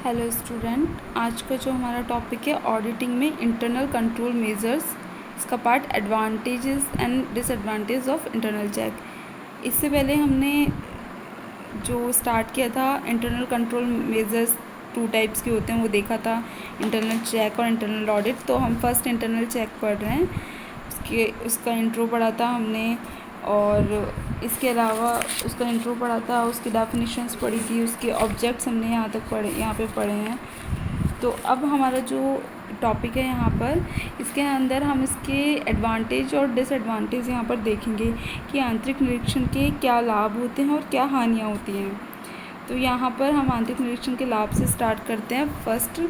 Hello student, आज का जो हमारा टॉपिक है ऑडिटिंग में इंटरनल कंट्रोल मेजर्स, इसका part advantages and disadvantage of internal check. इससे पहले हमने जो स्टार्ट किया था इंटरनल कंट्रोल मेजर्स 2 टाइप्स के होते हैं वो देखा था, इंटरनल चेक और इंटरनल ऑडिट। तो हम फर्स्ट इंटरनल चेक पढ़ रहे हैं, उसका इंट्रो पढ़ा था हमने, और इसके अलावा उसका इंट्रो पढ़ा था, उसकी डेफिनेशंस पढ़ी थी, उसके ऑब्जेक्ट्स हमने यहाँ पे पढ़े हैं। तो अब हमारा जो टॉपिक है यहाँ पर, इसके अंदर हम इसके एडवांटेज और डिसएडवांटेज यहाँ पर देखेंगे कि आंतरिक निरीक्षण के क्या लाभ होते हैं और क्या हानियाँ होती हैं। तो यहाँ पर हम आंतरिक निरीक्षण के लाभ से स्टार्ट करते हैं। फर्स्ट,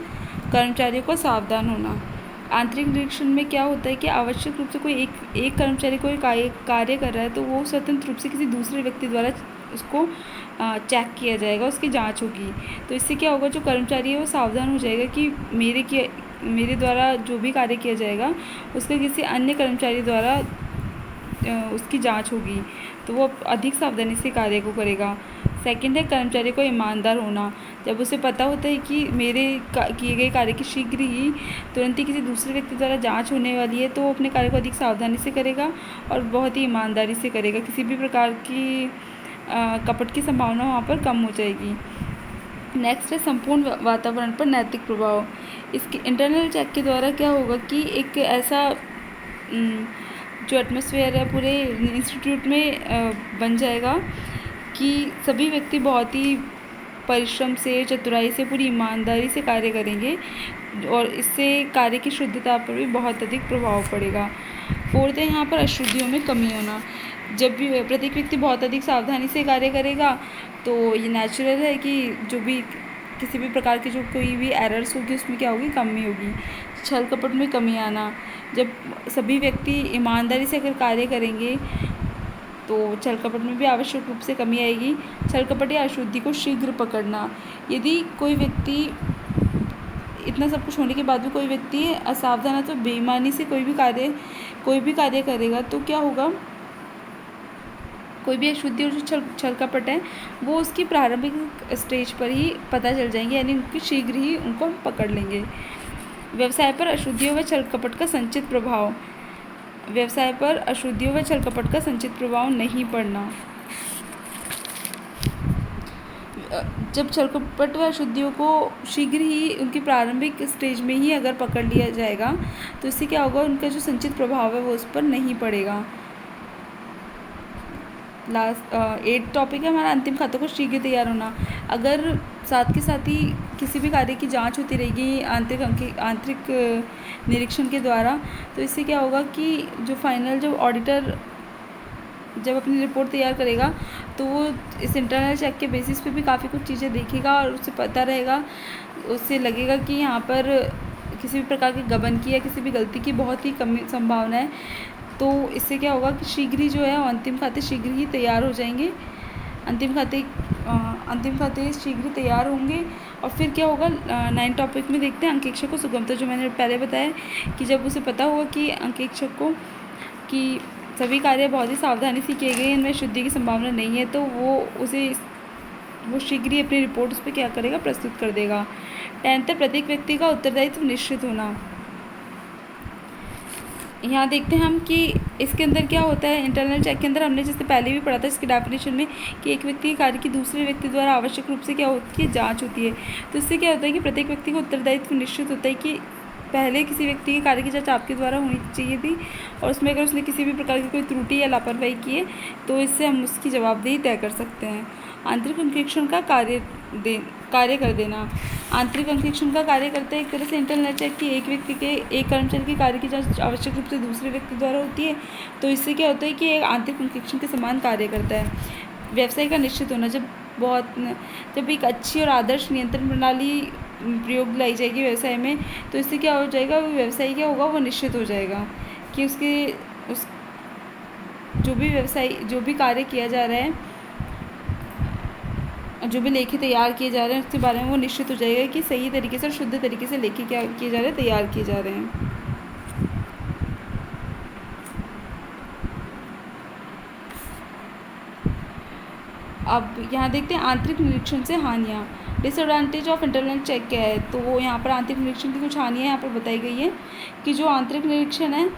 कर्मचारियों को सावधान होना। आंतरिक निरीक्षण में क्या होता है कि आवश्यक रूप से कोई एक कर्मचारी कोई कार्य कर रहा है तो वो स्वतंत्र रूप से किसी दूसरे व्यक्ति द्वारा उसको चेक किया जाएगा, उसकी जांच होगी। तो इससे क्या होगा, जो कर्मचारी है वो सावधान हो जाएगा कि मेरे द्वारा जो भी कार्य किया जाएगा उसका किसी अन्य कर्मचारी द्वारा उसकी जांच होगी, तो वो अधिक सावधानी से कार्य को करेगा। सेकंड है कर्मचारी को ईमानदार होना। जब उसे पता होता है कि मेरे किए गए कार्य की शीघ्र ही तुरंत ही किसी दूसरे व्यक्ति द्वारा जांच होने वाली है तो वो अपने कार्य को अधिक सावधानी से करेगा और बहुत ही ईमानदारी से करेगा। किसी भी प्रकार की कपट की संभावना वहाँ पर कम हो जाएगी। नेक्स्ट है संपूर्ण वातावरण पर नैतिक प्रभाव। इसके इंटरनल चेक के द्वारा क्या होगा कि एक ऐसा जो एटमॉस्फेयर है पूरे इंस्टीट्यूट में बन जाएगा कि सभी व्यक्ति बहुत ही परिश्रम से, चतुराई से, पूरी ईमानदारी से कार्य करेंगे और इससे कार्य की शुद्धता पर भी बहुत अधिक प्रभाव पड़ेगा। फोर्थ है यहाँ पर अशुद्धियों में कमी होना। जब भी प्रत्येक व्यक्ति बहुत अधिक सावधानी से कार्य करेगा तो ये नेचुरल है कि जो भी किसी भी प्रकार की जो कोई भी एरर्स होगी उसमें क्या होगी, कमी होगी। छल कपट में कमी आना। जब सभी व्यक्ति ईमानदारी से अगर कार्य करेंगे तो छल कपट में भी आवश्यक रूप से कमी आएगी। छल कपट या अशुद्धि को शीघ्र पकड़ना। यदि कोई व्यक्ति इतना सब कुछ होने के बाद भी कोई व्यक्ति असावधान है तो बेईमानी से कोई भी कार्य करेगा तो क्या होगा, कोई भी अशुद्धि और जो छल कपट है वो उसकी प्रारंभिक स्टेज पर ही पता चल जाएंगे, यानी उनकी शीघ्र ही उनको हम पकड़ लेंगे। व्यवसाय पर अशुद्धियों व छल कपट का संचित प्रभाव। व्यवसाय पर अशुद्धियों व छल कपट का संचित प्रभाव नहीं पड़ना। जब छल कपट व अशुद्धियों को शीघ्र ही उनकी प्रारंभिक स्टेज में ही अगर पकड़ लिया जाएगा तो इससे क्या होगा, उनका जो संचित प्रभाव है वो उस पर नहीं पड़ेगा। लास्ट 8 टॉपिक है हमारा अंतिम खातों को शीघ्र तैयार होना। अगर साथ के साथ ही किसी भी कार्य की जांच होती रहेगी आंतरिक निरीक्षण के द्वारा तो इससे क्या होगा कि जो फाइनल जो ऑडिटर जब अपनी रिपोर्ट तैयार करेगा तो वो इस इंटरनल चेक के बेसिस पे भी काफ़ी कुछ चीज़ें देखेगा और उससे पता रहेगा, उससे लगेगा कि यहाँ पर किसी भी प्रकार के गबन की या किसी भी गलती की बहुत ही कम संभावना है। तो इससे क्या होगा कि शीघ्र ही जो है अंतिम खाते शीघ्र ही तैयार हो जाएंगे। अंतिम खाते शीघ्र तैयार होंगे। और फिर क्या होगा, 9 टॉपिक में देखते हैं अंकेक्षक को सुगमता। जो मैंने पहले बताया कि जब उसे पता होगा कि अंकेक्षक को कि सभी कार्य बहुत ही सावधानी से किए गए, इनमें शुद्धि की संभावना नहीं है, तो वो शीघ्र ही अपनी रिपोर्ट उस पर क्या करेगा, प्रस्तुत कर देगा। 10th, प्रत्येक व्यक्ति का उत्तरदायित्व निश्चित होना। यहाँ देखते हैं हम कि इसके अंदर क्या होता है। इंटरनल चेक के अंदर हमने जैसे पहले भी पढ़ा था इसकी डेफिनेशन में कि एक व्यक्ति के कार्य की दूसरे व्यक्ति द्वारा आवश्यक रूप से क्या होती है, जांच होती है। तो इससे क्या होता है कि प्रत्येक व्यक्ति को उत्तरदायित्व निश्चित होता है कि पहले किसी व्यक्ति के कार्य की जांच आपके द्वारा होनी चाहिए थी और उसमें अगर उसने किसी भी प्रकार की कोई त्रुटि या लापरवाही की है तो इससे हम उसकी जवाबदेही तय कर सकते हैं। आंतरिक अंकेक्षण का कार्य कर देना। आंतरिक अंकेक्षण का कार्य करता है एक तरह से इंटरनल चेक की एक कर्मचारी के कार्य की जांच आवश्यक रूप से दूसरे व्यक्ति द्वारा होती है, तो इससे क्या होता है कि एक आंतरिक अंकेक्षण के समान कार्य करता है। व्यवसाय का निश्चित होना। जब एक अच्छी और आदर्श नियंत्रण प्रणाली प्रयोग लाई जाएगी व्यवसाय में तो इससे क्या हो जाएगा, वो व्यवसाय क्या होगा, वो निश्चित हो जाएगा कि जो भी कार्य किया जा रहा है, जो भी लेखे तैयार किए जा रहे हैं उसके बारे में वो निश्चित हो जाएगा कि सही तरीके से और शुद्ध तरीके से लेखे क्या किए जा रहे हैं, तैयार किए जा रहे हैं। अब यहाँ देखते हैं आंतरिक निरीक्षण से हानियाँ। डिसएडवांटेज ऑफ इंटरनल चेक क्या है? तो यहाँ पर आंतरिक निरीक्षण की कुछ हानियाँ यहाँ पर बताई गई हैं कि जो आंतरिक निरीक्षण है,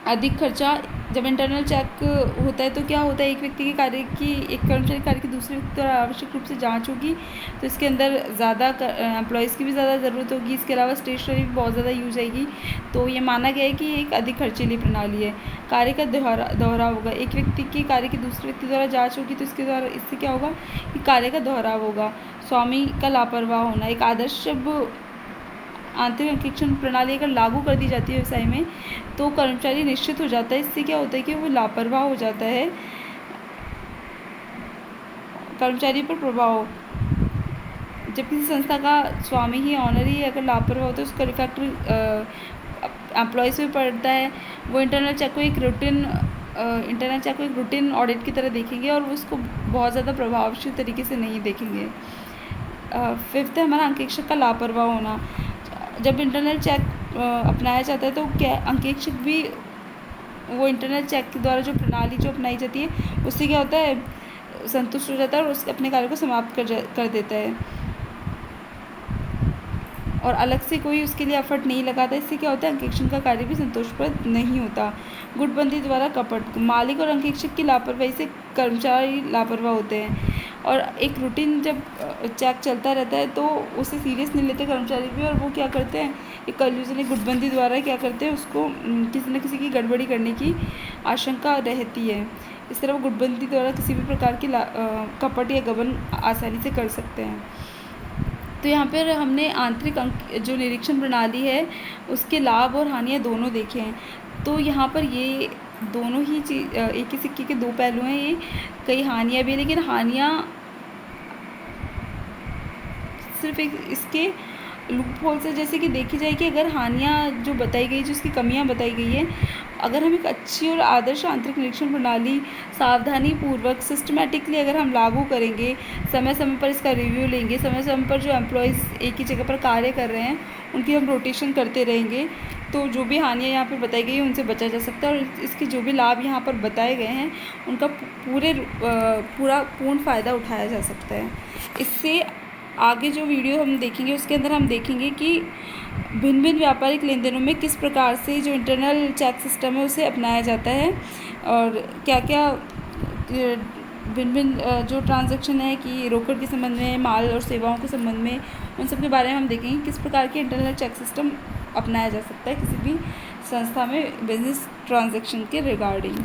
अधिक खर्चा। जब इंटरनल चेक होता है तो क्या होता है, एक व्यक्ति के कार्य की, एक कर्मचारी कार्य की दूसरे व्यक्ति द्वारा आवश्यक रूप से जांच होगी, तो इसके अंदर ज़्यादा एम्प्लॉयज़ की भी ज़्यादा ज़रूरत होगी। इसके अलावा स्टेशनरी भी बहुत ज़्यादा यूज आएगी। तो ये माना गया है कि एक अधिक खर्चीली प्रणाली है। कार्य का दोहराव होगा, एक व्यक्ति के कार्य की दूसरे व्यक्ति द्वारा जाँच होगी, तो इससे क्या होगा कि कार्य का दोहराव होगा। स्वामी का लापरवाह होना, एक आदर्श जब आंतरिक अंकेक्षण प्रणाली अगर लागू कर दी जाती है व्यवसाय में, तो कर्मचारी निश्चित हो जाता है। इससे क्या होता है कि वो लापरवाह हो जाता है, कर्मचारी पर प्रभाव। जब किसी संस्था का स्वामी ही, ऑनर ही अगर लापरवाह होता है, उसका इफेक्ट एम्प्लॉयज़ पे पड़ता है। वो इंटरनल चेक को एक रूटीन ऑडिट की तरह देखेंगे और वो उसको बहुत ज़्यादा प्रभावशील तरीके से नहीं देखेंगे। फिफ्थ है हमारा अंकेक्षक का लापरवाह होना। जब इंटरनल चेक अपनाया जाता है तो क्या अंकेक्षक भी वो इंटरनल चेक के द्वारा जो प्रणाली जो अपनाई जाती है उससे क्या होता है, संतुष्ट हो जाता है और उसके अपने कार्य को समाप्त कर देता है और अलग से कोई उसके लिए एफर्ट नहीं लगाता। इससे क्या होता है, अंकेक्षण का कार्य भी संतोषप्रद नहीं होता। गुटबंदी द्वारा कपट, मालिक और अंकेक्षक की लापरवाही से कर्मचारी लापरवाह होते हैं और एक रूटीन जब चेक चलता रहता है तो उसे सीरियस नहीं लेते कर्मचारी भी, और वो क्या करते हैं, एक कल्यूजन, एक गुटबंदी द्वारा क्या करते हैं, उसको किसी न किसी की गड़बड़ी करने की आशंका रहती है। इस तरह वो गुटबंदी द्वारा किसी भी प्रकार की कपट या गबन आसानी से कर सकते हैं। तो यहाँ पर हमने आंतरिक जो निरीक्षण प्रणाली है उसके लाभ और हानियाँ दोनों देखे हैं। तो यहाँ पर ये दोनों ही चीज़ एक ही सिक्के के दो पहलू हैं। ये कई हानियाँ भी हैं, लेकिन हानियाँ सिर्फ एक इसके लूप होल से जैसे कि देखी जाए कि अगर हानियाँ जो बताई गई, जो इसकी कमियाँ बताई गई हैं, अगर हम एक अच्छी और आदर्श आंतरिक निरीक्षण प्रणाली सावधानी पूर्वक सिस्टमेटिकली अगर हम लागू करेंगे, समय समय पर इसका रिव्यू लेंगे, समय समय पर जो एम्प्लॉयज़ एक ही जगह पर कार्य कर रहे हैं उनकी हम रोटेशन करते रहेंगे, तो जो भी हानियाँ यहाँ पर बताई गई हैं उनसे बचा जा सकता है और इसके जो भी लाभ यहाँ पर बताए गए हैं उनका पूर्ण फ़ायदा उठाया जा सकता है। इससे आगे जो वीडियो हम देखेंगे उसके अंदर हम देखेंगे कि भिन्न भिन्न व्यापारिक लेन देनों में किस प्रकार से जो इंटरनल चेक सिस्टम है उसे अपनाया जाता है और क्या क्या भिन्न भिन्न जो ट्रांजैक्शन है कि रोकड़ के संबंध में, माल और सेवाओं के संबंध में, उन सब के बारे में हम देखेंगे किस प्रकार के इंटरनल चेक सिस्टम अपनाया जा सकता है किसी भी संस्था में बिजनेस ट्रांजैक्शन के रिगार्डिंग।